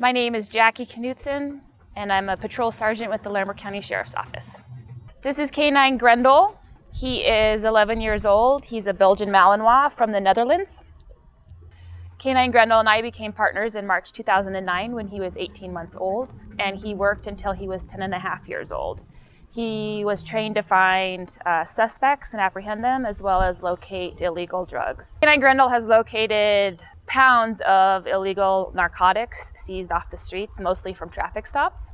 My name is Jackie Knutson, and I'm a patrol sergeant with the Larimer County Sheriff's Office. This is K9 Grendel. He is 11 years old. He's a Belgian Malinois from the Netherlands. K9 Grendel and I became partners in March 2009 when he was 18 months old, and he worked until he was 10 and a half years old. He was trained to find suspects and apprehend them, as well as locate illegal drugs. K9 Grendel has located pounds of illegal narcotics seized off the streets, mostly from traffic stops.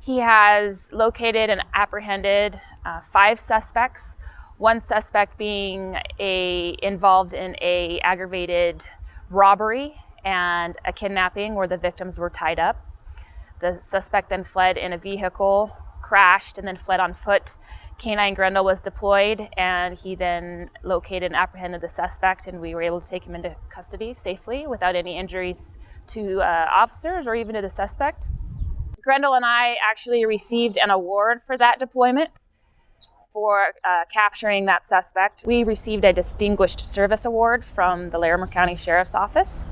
He has located and apprehended 5 suspects, one suspect being involved in an aggravated robbery and a kidnapping where the victims were tied up. The suspect then fled in a vehicle, crashed, and then fled on foot. K9 Grendel was deployed, and he then located and apprehended the suspect, and we were able to take him into custody safely without any injuries to officers or even to the suspect. Grendel and I actually received an award for that deployment for capturing that suspect. We received a Distinguished Service Award from the Larimer County Sheriff's Office.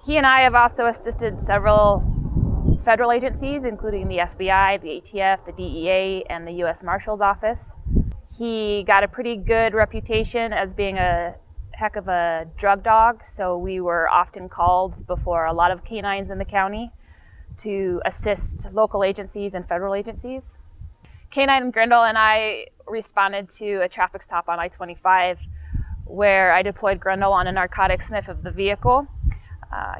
He and I have also assisted several federal agencies, including the FBI, the ATF, the DEA, and the U.S. Marshal's Office. He got a pretty good reputation as being a heck of a drug dog, so we were often called before a lot of canines in the county to assist local agencies and federal agencies. K9 Grendel and I responded to a traffic stop on I-25 where I deployed Grendel on a narcotic sniff of the vehicle.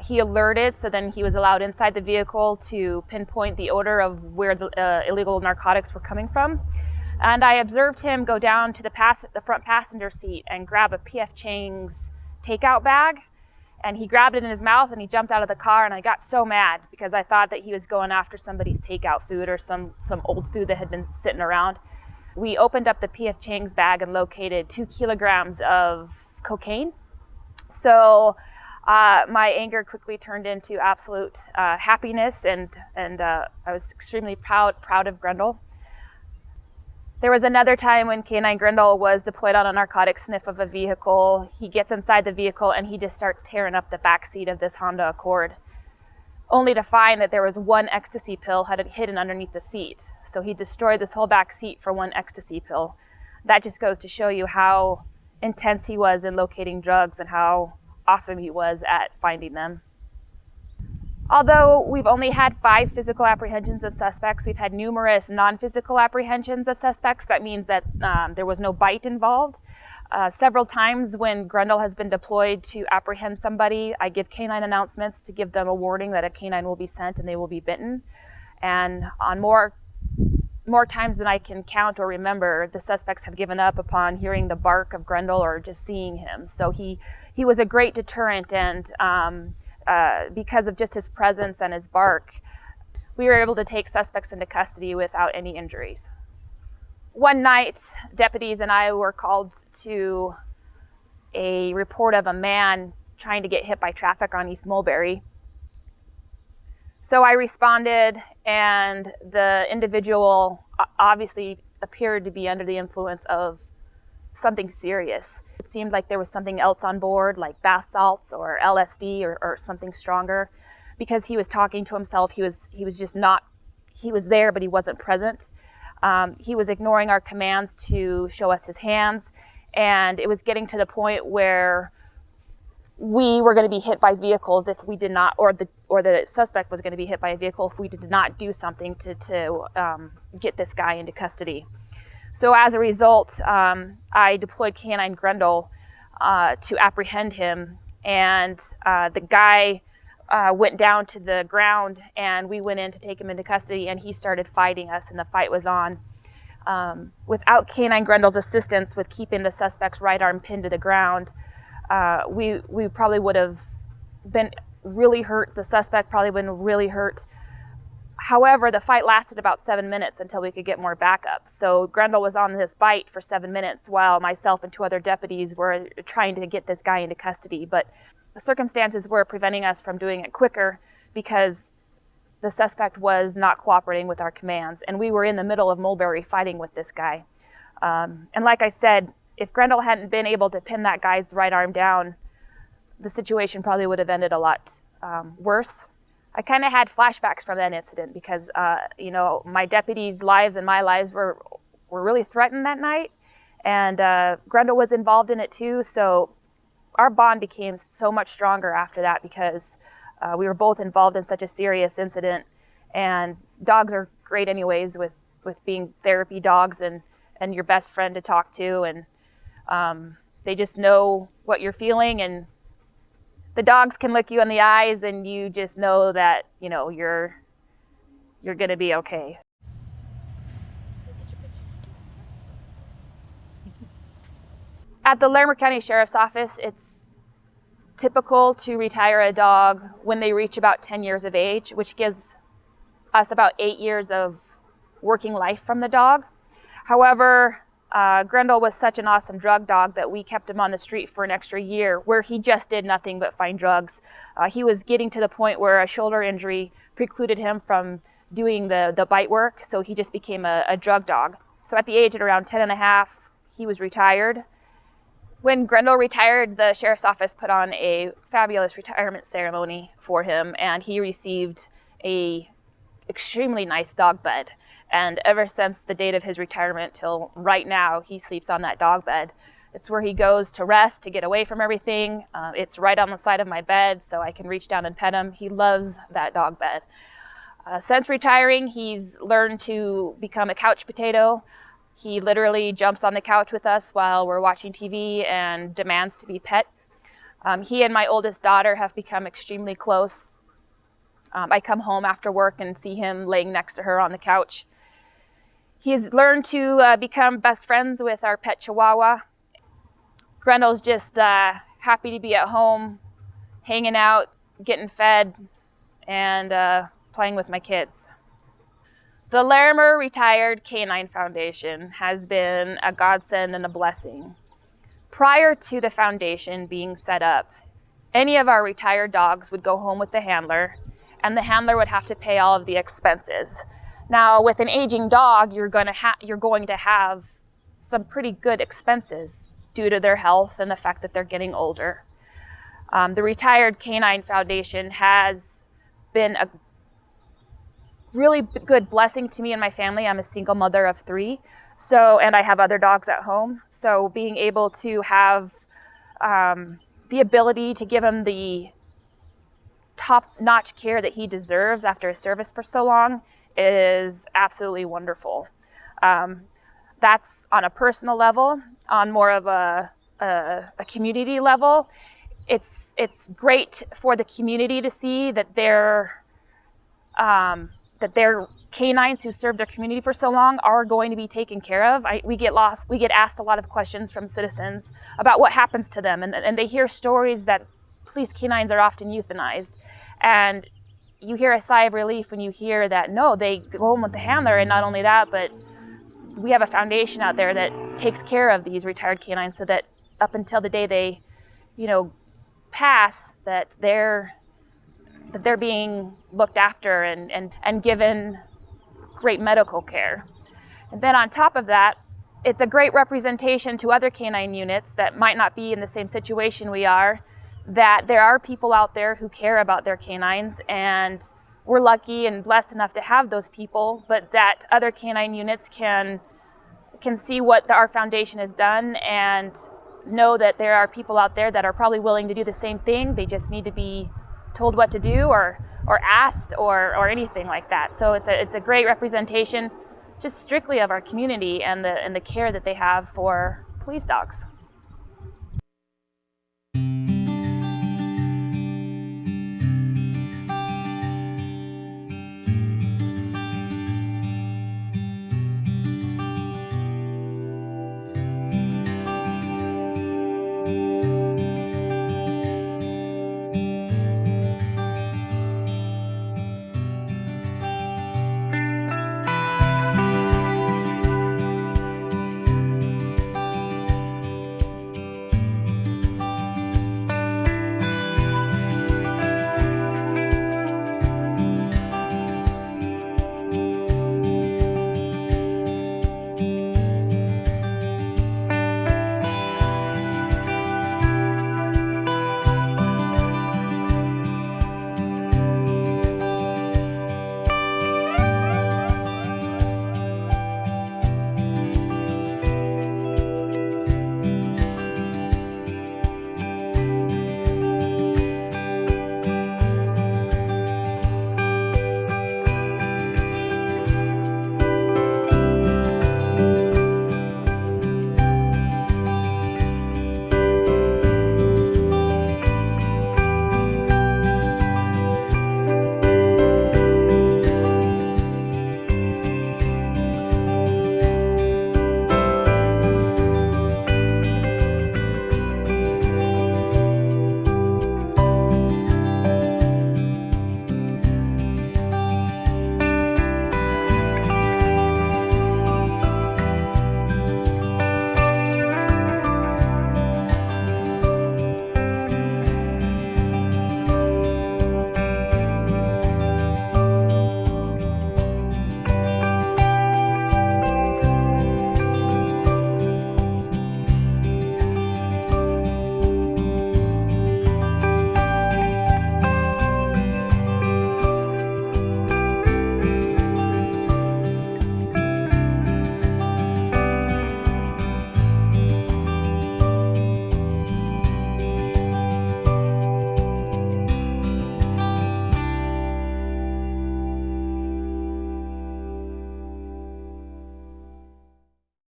He alerted, so then he was allowed inside the vehicle to pinpoint the odor of where the illegal narcotics were coming from. And I observed him go down to the front passenger seat and grab a P.F. Chang's takeout bag. And he grabbed it in his mouth and he jumped out of the car, and I got so mad because I thought that he was going after somebody's takeout food or some old food that had been sitting around. We opened up the P.F. Chang's bag and located 2 kilograms of cocaine. So my anger quickly turned into absolute happiness, and I was extremely proud of Grendel. There was another time when K9 Grendel was deployed on a narcotic sniff of a vehicle. He gets inside the vehicle and he just starts tearing up the back seat of this Honda Accord, only to find that there was 1 ecstasy pill hidden underneath the seat. So he destroyed this whole back seat for 1 ecstasy pill. That just goes to show you how intense he was in locating drugs and how awesome he was at finding them. Although we've only had 5 physical apprehensions of suspects, we've had numerous non-physical apprehensions of suspects. That means that there was no bite involved. Several times when Grendel has been deployed to apprehend somebody, I give canine announcements to give them a warning that a canine will be sent and they will be bitten. And on more times than I can count or remember, the suspects have given up upon hearing the bark of Grendel or just seeing him. So he was a great deterrent, and because of just his presence and his bark, we were able to take suspects into custody without any injuries. One night, deputies and I were called to a report of a man trying to get hit by traffic on East Mulberry. So I responded, and the individual obviously appeared to be under the influence of something serious. It seemed like there was something else on board, like bath salts or LSD or something stronger, because he was talking to himself. He was there, but he wasn't present. He was ignoring our commands to show us his hands, and it was getting to the point where we were going to be hit by vehicles if we did not, or the suspect was going to be hit by a vehicle if we did not do something to get this guy into custody. So as a result, I deployed K9 Grendel to apprehend him, and the guy went down to the ground, and we went in to take him into custody, and he started fighting us, and the fight was on. Without K9 Grendel's assistance with keeping the suspect's right arm pinned to the ground, we probably would have been really hurt. The suspect probably been really hurt. However, the fight lasted about 7 minutes until we could get more backup. So Grendel was on this bite for 7 minutes while myself and 2 other deputies were trying to get this guy into custody. But the circumstances were preventing us from doing it quicker because the suspect was not cooperating with our commands. And we were in the middle of Mulberry fighting with this guy. And like I said, if Grendel hadn't been able to pin that guy's right arm down, the situation probably would have ended a lot worse. I kind of had flashbacks from that incident because, you know, my deputies' lives and my lives were really threatened that night. And Grendel was involved in it too. So our bond became so much stronger after that because we were both involved in such a serious incident. And dogs are great anyways with being therapy dogs and your best friend to talk to. And they just know what you're feeling, and the dogs can look you in the eyes and you just know that, you know, you're going to be okay. At the Larimer County Sheriff's Office, it's typical to retire a dog when they reach about 10 years of age, which gives us about 8 years of working life from the dog. However, Grendel was such an awesome drug dog that we kept him on the street for an extra year where he just did nothing but find drugs. He was getting to the point where a shoulder injury precluded him from doing the bite work, so he just became a drug dog. So at the age of around 10 and a half, he was retired. When Grendel retired, the sheriff's office put on a fabulous retirement ceremony for him, and he received a extremely nice dog bed. And ever since the date of his retirement till right now, he sleeps on that dog bed. It's where he goes to rest, to get away from everything. It's right on the side of my bed, so I can reach down and pet him. He loves that dog bed. Since retiring, he's learned to become a couch potato. He literally jumps on the couch with us while we're watching TV and demands to be pet. He and my oldest daughter have become extremely close. I come home after work and see him laying next to her on the couch. He's learned to become best friends with our pet Chihuahua. Grendel's just happy to be at home, hanging out, getting fed, and playing with my kids. The Larimer Retired K9 Foundation has been a godsend and a blessing. Prior to the foundation being set up, any of our retired dogs would go home with the handler, and the handler would have to pay all of the expenses. Now, with an aging dog, you're going to have some pretty good expenses due to their health and the fact that they're getting older. The Retired K9 Foundation has been a really good blessing to me and my family. I'm a single mother of 3, and I have other dogs at home. So being able to have the ability to give him the top-notch care that he deserves after his service for so long is absolutely wonderful. That's on a personal level. On more of a community level, it's great for the community to see that their canines who served their community for so long are going to be taken care of. We get asked a lot of questions from citizens about what happens to them, and they hear stories that police canines are often euthanized, and you hear a sigh of relief when you hear that no, they go home with the handler. And not only that, but we have a foundation out there that takes care of these retired canines so that up until the day they, pass, that they're being looked after and given great medical care. And then on top of that, it's a great representation to other canine units that might not be in the same situation we are, that there are people out there who care about their canines, and we're lucky and blessed enough to have those people, but that other canine units can see what our foundation has done and know that there are people out there that are probably willing to do the same thing. They just need to be told what to do or asked or anything like that. So it's a great representation just strictly of our community and the care that they have for police dogs.